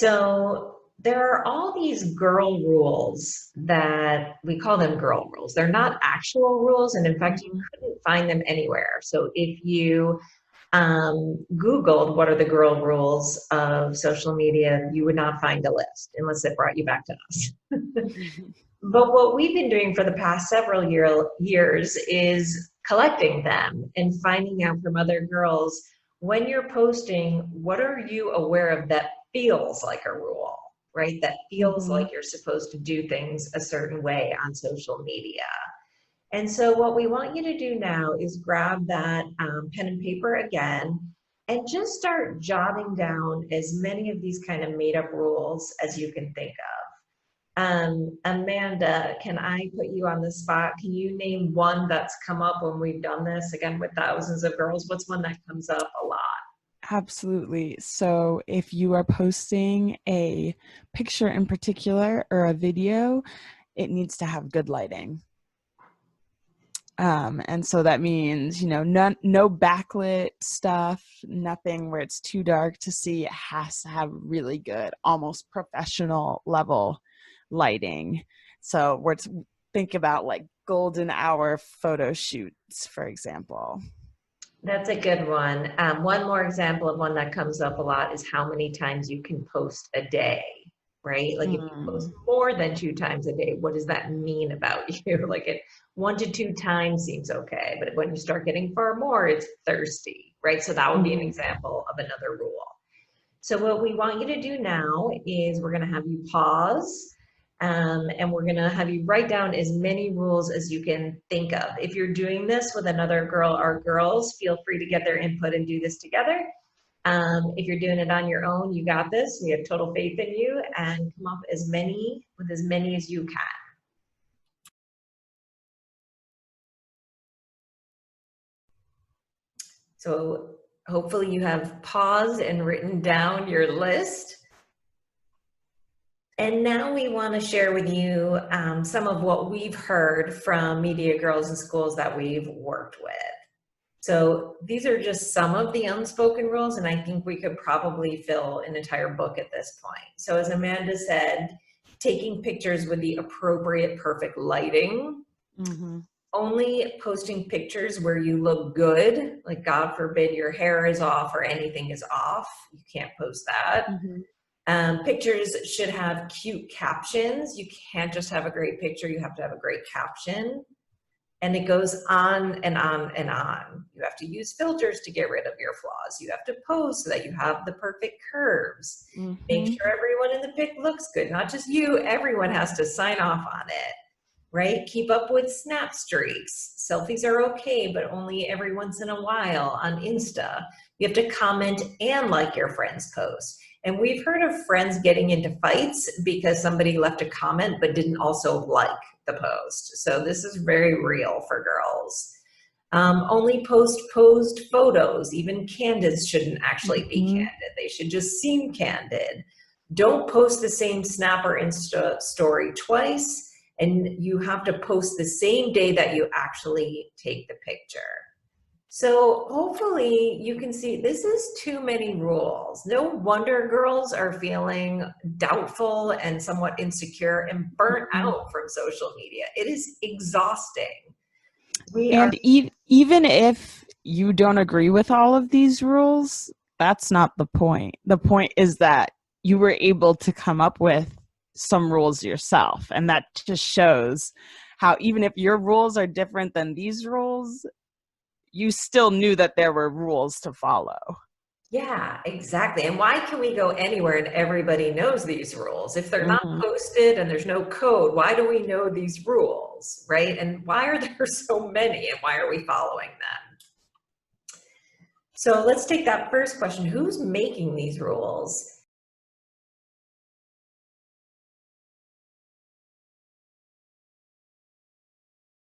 So there are all these girl rules that we call them girl rules. They're not actual rules, and in fact, you Mhm. couldn't find them anywhere. So if you Googled what are the girl rules of social media, you would not find a list unless it brought you back to us. But what we've been doing for the past several years is collecting them and finding out from other girls, when you're posting, what are you aware of that feels like a rule, right? That feels Mhm. like you're supposed to do things a certain way on social media. And so what we want you to do now is grab that pen and paper again and just start jotting down as many of these kind of made up rules as you can think of. Amanda, can I put you on the spot? Can you name one that's come up when we've done this again with thousands of girls? What's one that comes up a lot? Absolutely. So if you are posting a picture in particular or a video, it needs to have good lighting. And so that means, no backlit stuff, nothing where it's too dark to see. It has to have really good, almost professional level lighting. So think about like golden hour photo shoots, for example. That's a good one. One more example of one that comes up a lot is how many times you can post a day, right? Like if you post Mm. more than 2 times a day, what does that mean about you? Like 1 to 2 times seems okay, but when you start getting far more, it's thirsty, right? So that would be an Mhm. example of another rule. So what we want you to do now is we're going to have you pause, and we're going to have you write down as many rules as you can think of. If you're doing this with another girl or girls, feel free to get their input and do this together. If you're doing it on your own, you got this. We have total faith in you, and come up with as many as you can. So hopefully you have paused and written down your list. And now we want to share with you some of what we've heard from media girls in schools that we've worked with. So these are just some of the unspoken rules, and I think we could probably fill an entire book at this point. So as Amanda said, taking pictures with the appropriate perfect lighting, Mm-hmm. only posting pictures where you look good, like God forbid your hair is off or anything is off, you can't post that. Mm-hmm. Pictures should have cute captions. You can't just have a great picture, you have to have a great caption. And it goes on and on and on. You have to use filters to get rid of your flaws. You have to pose so that you have the perfect curves. Make Mm-hmm. sure everyone in the pic looks good, not just you, everyone has to sign off on it, right? Keep up with snap streaks. Selfies are okay, but only every once in a while on Insta. You have to comment and like your friend's post. And we've heard of friends getting into fights because somebody left a comment but didn't also like the post. So this is very real for girls. Only post posed photos. Even candids shouldn't actually be Mm-hmm. candid. They should just seem candid. Don't post the same Snap or Insta story twice, and you have to post the same day that you actually take the picture. So hopefully you can see this is too many rules. No wonder girls are feeling doubtful and somewhat insecure and burnt Mm-hmm. out from social media. It is exhausting. We are, And even if you don't agree with all of these rules, that's not the point. The point is that you were able to come up with some rules yourself. And that just shows how even if your rules are different than these rules, you still knew that there were rules to follow. yeah, exactly. And why can we go anywhere and everybody knows these rules? If they're not Mm-hmm. posted and there's no code, why do we know these rules, right? And why are there so many and why are we following them? So let's take that first question. Who's making these rules?